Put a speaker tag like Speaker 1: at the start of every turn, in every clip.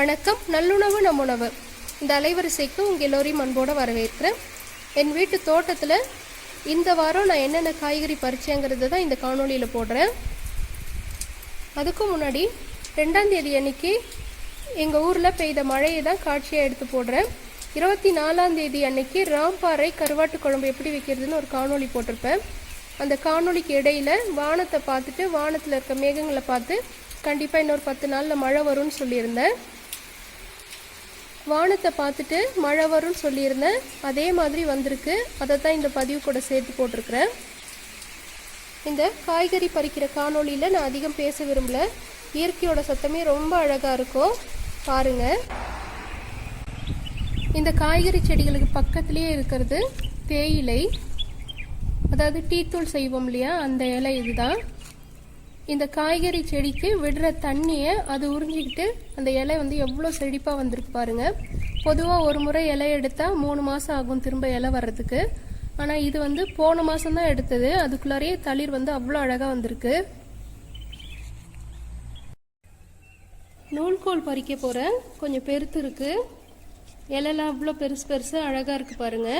Speaker 1: வணக்கம். நல்லுணவு நம்முணவு இந்த அலைவரிசைக்கு உங்கள் எல்லோரையும் அன்போடு வரவேற்கிறேன். என் வீட்டு தோட்டத்தில் இந்த வாரம் நான் என்னென்ன காய்கறி பறிச்சேங்கிறது தான் இந்த காணொலியில் போடுறேன். அதுக்கு முன்னாடி 2ஆம் தேதி அன்னைக்கு எங்கள் ஊரில் பெய்த மழையை தான் காட்சியாக எடுத்து போடுறேன். 24ஆம் தேதி அன்னைக்கு ராம்பாறை கருவாட்டு குழம்பு எப்படி வைக்கிறதுன்னு ஒரு காணொலி போட்டிருப்பேன். அந்த காணொலிக்கு இடையில் வானத்தை பார்த்துட்டு வானத்தில் இருக்க மேகங்களை பார்த்து கண்டிப்பாக இன்னொரு 10 நாளில் மழை வரும்னு சொல்லியிருந்தேன். வானத்தை பார்த்துட்டு மழை வரும்னு சொல்லியிருந்தேன். அதே மாதிரி வந்திருக்கு. அதை தான் இந்த பதிவு கூட சேர்த்து போட்டிருக்கிறேன். இந்த காய்கறி பறிக்கிற காணொலியில் நான் அதிகம் பேச விரும்பல. இயற்கையோட சத்தமே ரொம்ப அழகாக இருக்கும், பாருங்க. இந்த காய்கறி செடிகளுக்கு பக்கத்துலேயே இருக்கிறது தேயிலை, அதாவது டீத்தூள் செய்வோம் இல்லையா, அந்த இலை இதுதான். இந்த காய்கறி செடிக்கு விடுற தண்ணியை அது உறிஞ்சிக்கிட்டு அந்த இலை எவ்வளோ செழிப்பாக வந்திருக்கு பாருங்க. பொதுவாக ஒரு முறை இலை எடுத்தால் 3 மாதம் ஆகும் திரும்ப இலை வர்றதுக்கு. ஆனால் இது போன மாதம்தான் எடுத்தது. அதுக்குள்ளாரையே தளிர் அவ்வளோ அழகாக வந்திருக்கு. நூல்கோல் பறிக்க போகிறேன். கொஞ்சம் பெருத்து இருக்கு. இலைலாம் அவ்வளோ பெருசு பெருசு அழகாக இருக்கு பாருங்க.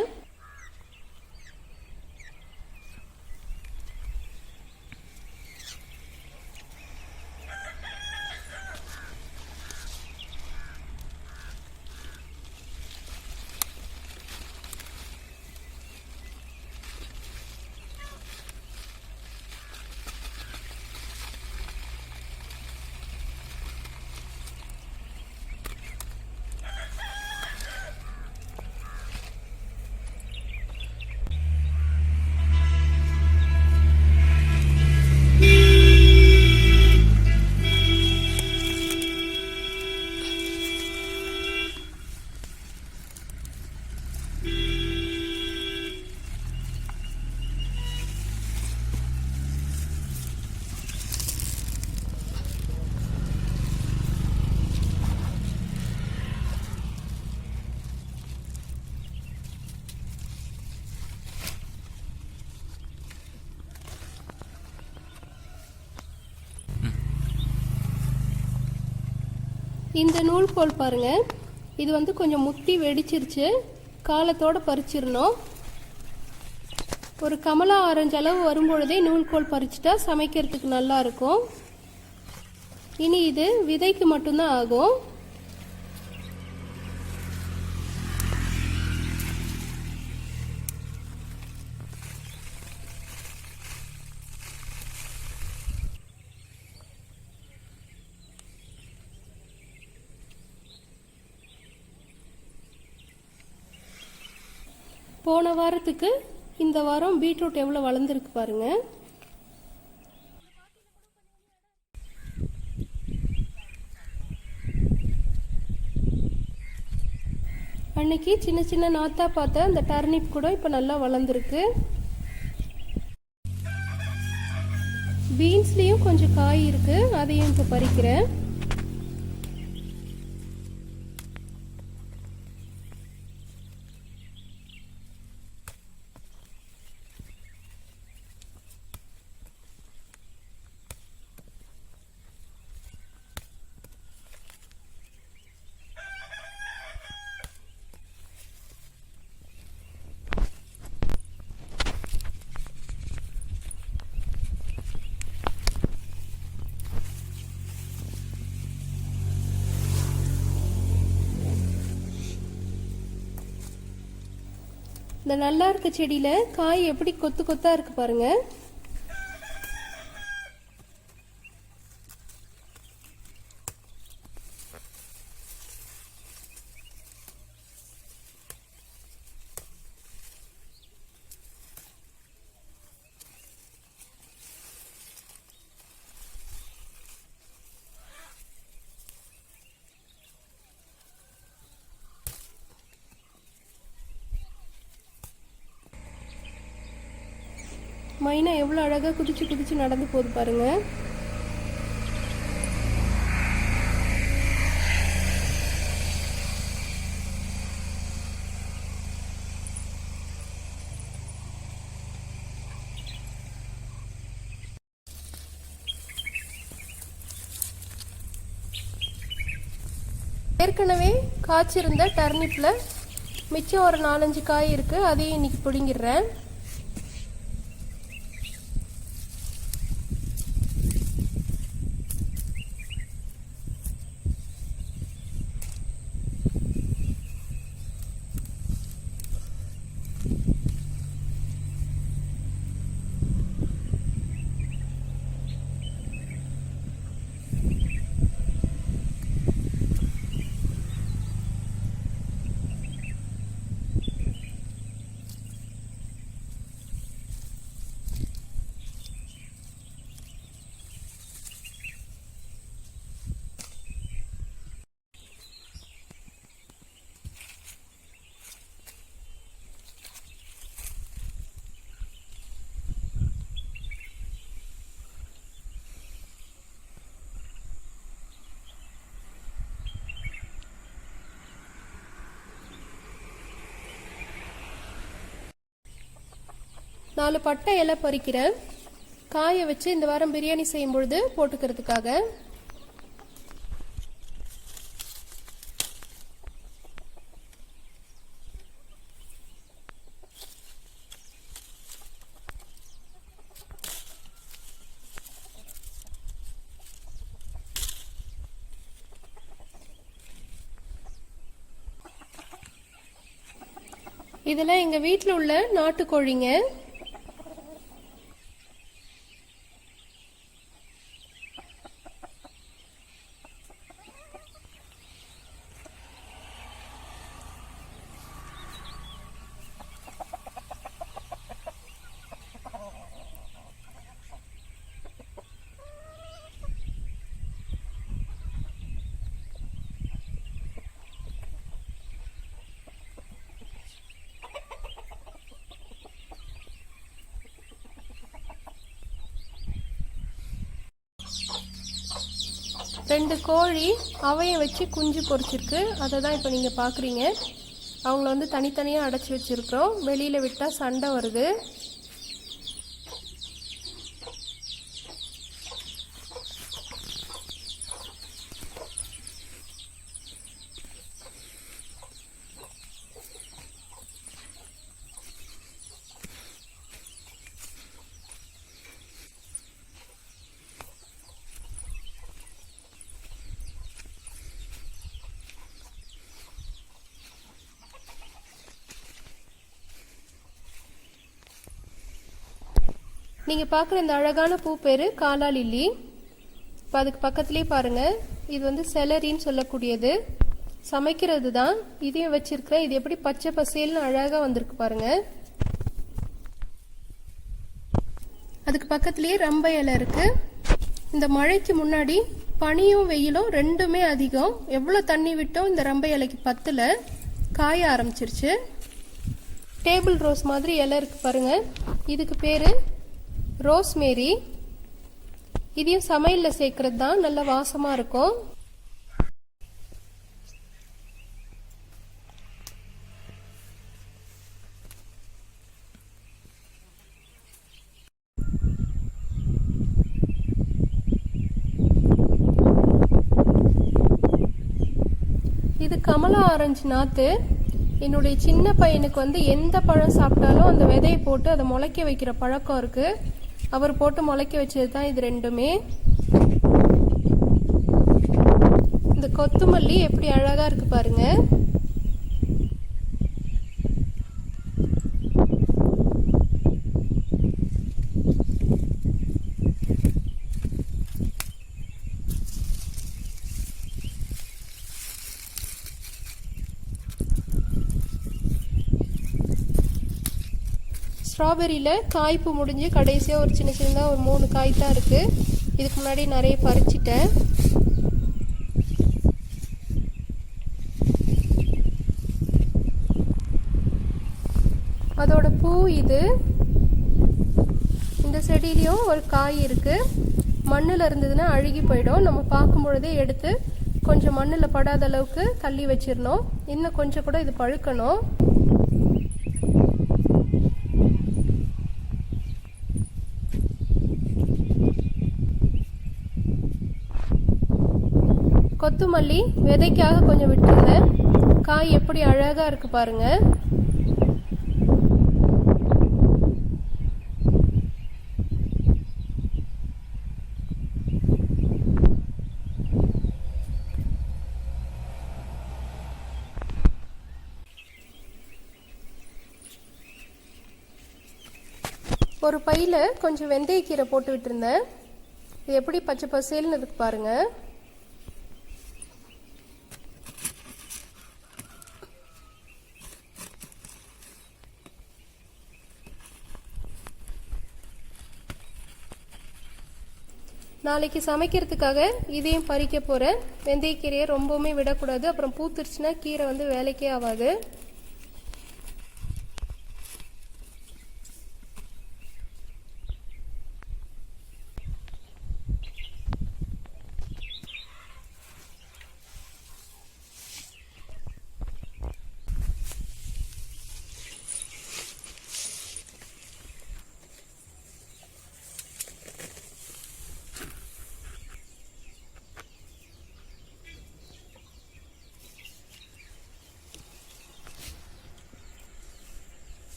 Speaker 1: இந்த நூல்கோல் பாருங்க, இது கொஞ்சம் முத்தி வெடிச்சிருச்சு. காலத்தோட பறிச்சிடணும். ஒரு கமலா ஆரஞ்சு அளவு வரும்பொழுதே நூல்கோல் பறிச்சுட்டா சமைக்கிறதுக்கு நல்லா இருக்கும். இனி இது விதைக்கு மட்டும்தான் ஆகும். போன வாரத்துக்கு இந்த வாரம் பீட்ரூட் எவ்வளோ வளர்ந்துருக்கு பாருங்க. அன்னைக்கு சின்ன சின்ன நாத்தா பார்த்த அந்த டர்னிப் கூட இப்போ நல்லா வளர்ந்துருக்கு. பீன்ஸ்லேயும் கொஞ்சம் காய் இருக்கு, அதையும் இப்போ பறிக்கிறேன். இந்த நல்லா இருக்க செடியில காய் எப்படி கொத்து கொத்தா இருக்கு பாருங்க. மைனா எவ்வளோ அழகாக குதிச்சு குதிச்சு நடந்து போகுது பாருங்க. ஏற்கனவே காய்ச்சிருந்த டர்னிப்பில் மிச்சம் ஒரு 4-5 காய் இருக்குது, அதையும் இன்னைக்கு பிடுங்கிடுறேன். நாலு பட்டை இலை பறிக்கிறேன், காய வச்சு இந்த வாரம் பிரியாணி செய்யும் பொழுது போட்டுக்கிறதுக்காக. இதெல்லாம் எங்க வீட்டில் உள்ள நாட்டுக்கோழிங்க. ரெண்டு கோழி அவையை வச்சு குஞ்சு பொரிச்சிருக்கு, அதை தான் இப்போ நீங்கள் பார்க்குறீங்க. அவங்கள வந்து தனித்தனியாக அடைச்சி வச்சுருக்குறோம், வெளியில் விட்டால் சண்டை வருது. நீங்கள் பார்க்குற இந்த அழகான பூ பேர் காலா லில்லி. இப்போ அதுக்கு பக்கத்துலேயே பாருங்கள், இது வந்து செலரின்னு சொல்லக்கூடியது, சமைக்கிறது தான். இதையும் வச்சிருக்கிறேன். இது எப்படி பச்சை பசேல்னு அழகாக வந்திருக்கு பாருங்கள். அதுக்கு பக்கத்துலேயே ரம்ப இலை இருக்குது. இந்த மழைக்கு முன்னாடி பனியும் வெயிலும் ரெண்டுமே அதிகம். எவ்வளோ தண்ணி விட்டோம் இந்த ரம்ப இலைக்கு பத்தில் காய ஆரம்பிச்சிருச்சு. டேபிள் ரோஸ் மாதிரி இலை இருக்குது பாருங்கள், இதுக்கு பேர் ரோஸ்மேரி. இதையும் சமையலில் சேர்க்கறது தான், நல்ல வாசமாக இருக்கும். இது கமலா ஆரஞ்சு நாற்று. என்னுடைய சின்ன பையனுக்கு வந்து எந்த பழம் சாப்பிட்டாலும் அந்த விதையை போட்டு அதை முளைக்க வைக்கிற பழக்கம் இருக்குது. அவர் போட்டு முளைக்க வச்சது தான் இது ரெண்டுமே. இந்த கொத்துமல்லி எப்படி அழகா இருக்கு பாருங்க. ஸ்ட்ராபெரியில் காய்ப்பு முடிஞ்சு கடைசியாக ஒரு சின்ன சின்னதாக ஒரு 3 காய் தான் இருக்குது. இதுக்கு முன்னாடி நிறைய பறிச்சிட்டேன். அதோட பூ இது. இந்த செடியிலையும் ஒரு காய் இருக்குது. மண்ணில் இருந்ததுன்னா அழுகி போயிடும். நம்ம பார்க்கும் பொழுதே எடுத்து கொஞ்சம் மண்ணில் படாத அளவுக்கு தள்ளி வச்சிடணும். இன்னும் கொஞ்சம் கூட இது பழுக்கணும். கொத்துமல்லி விதைக்காக கொஞ்சம் விட்டுருந்தேன். காய் எப்படி அழகா இருக்கு பாருங்க. ஒரு பையில கொஞ்சம் வெந்தயக்கீரை போட்டு விட்டுருந்தேன். இது எப்படி பச்சை பசேல்னு இருக்கு பாருங்க. நாளைக்கு சமைக்கிறதுக்காக இதையும் பறிக்க போறேன். வெந்தயக்கீரையை ரொம்பவுமே விடக்கூடாது, அப்புறம் பூத்துருச்சுன்னா கீரை வேலைக்கே ஆகாது.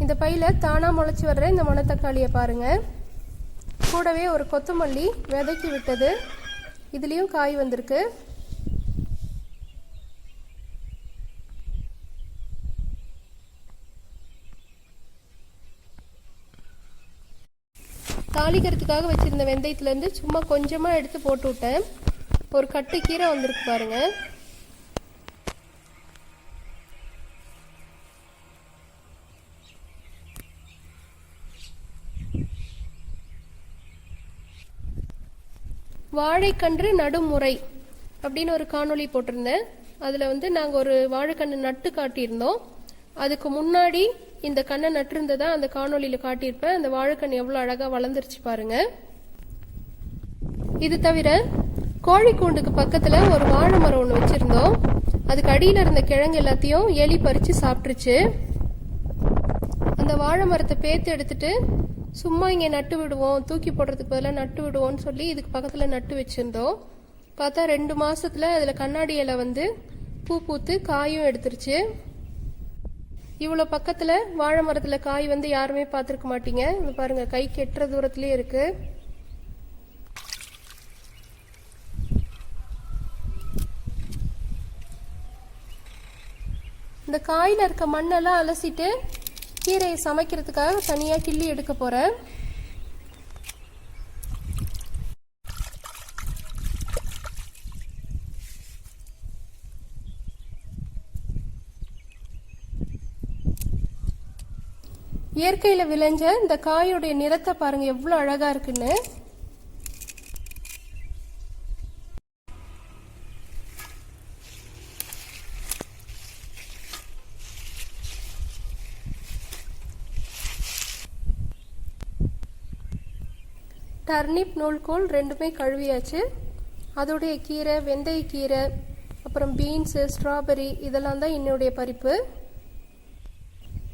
Speaker 1: இந்த பையில தானா முளைச்சி வர்ற இந்த மணத்தக்காளியை பாருங்க. கூடவே ஒரு கொத்தமல்லி விதைக்கி விட்டது, இதுலயும் காய் வந்திருக்கு. தாளிக்கிறதுக்காக வச்சிருந்த வெந்தயத்துல இருந்து சும்மா கொஞ்சமா எடுத்து போட்டு விட்டேன். ஒரு கட்டு கீரை வந்திருக்கு பாருங்க. வாழைக்கன்று நடுமுறை அப்படின்னு ஒரு காணொளி போட்டிருந்தேன். அதில் நாங்கள் ஒரு வாழைக்கன்று நட்டு காட்டியிருந்தோம். அதுக்கு முன்னாடி இந்த கண்ணை நட்டிருந்ததா அந்த காணொளியில் காட்டியிருப்பேன். அந்த வாழைக்கன்று எவ்வளோ அழகாக வளர்ந்துருச்சு பாருங்க. இது தவிர கோழிக்கூண்டுக்கு பக்கத்தில் ஒரு வாழை மரம் ஒன்று வச்சுருந்தோம். அதுக்கு அடியில் இருந்த கிழங்கு எல்லாத்தையும் எலி பறித்து சாப்பிட்ருச்சு. அந்த வாழை மரத்தை பேத்து எடுத்துட்டு சும்மா இங்கே நட்டு விடுவோம், தூக்கி போடுறதுக்கு பதிலாக நட்டு விடுவோம்னு சொல்லி இதுக்கு பக்கத்தில் நட்டு வச்சுருந்தோம். பார்த்தா 2 மாசத்துல அதில் கண்ணாடி இலை பூ பூத்து காயும் எடுத்துருச்சு. இவ்வளோ பக்கத்தில் வாழை மரத்தில் காய் யாருமே பார்த்துருக்க மாட்டீங்க. இது பாருங்க, கை கெட்டுற தூரத்துலேயே இருக்கு. இந்த காயில் இருக்க மண்ணெல்லாம் அலசிட்டு கீரையை சமைக்கிறதுக்காக தனியாக கிள்ளி எடுக்க போகிறேன். இயற்கையில் விளைஞ்ச இந்த காயோடைய நிறத்தை பாருங்க எவ்வளோ அழகா இருக்குன்னு. டர்னிப் நூல்கோல் ரெண்டுமே கழுவியாச்சு. அதோடைய கீரை, வெந்தயக்கீரை, அப்புறம் பீன்ஸு, ஸ்ட்ராபெரி இதெல்லாம் தான் என்னுடைய பறிப்பு.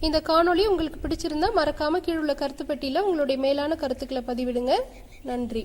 Speaker 1: இந்த காணொளி உங்களுக்கு பிடிச்சிருந்தா மறக்காம கீழே உள்ள கருத்து பெட்டியில் உங்களுடைய மேலான கருத்துக்களை பதிவிடுங்க. நன்றி.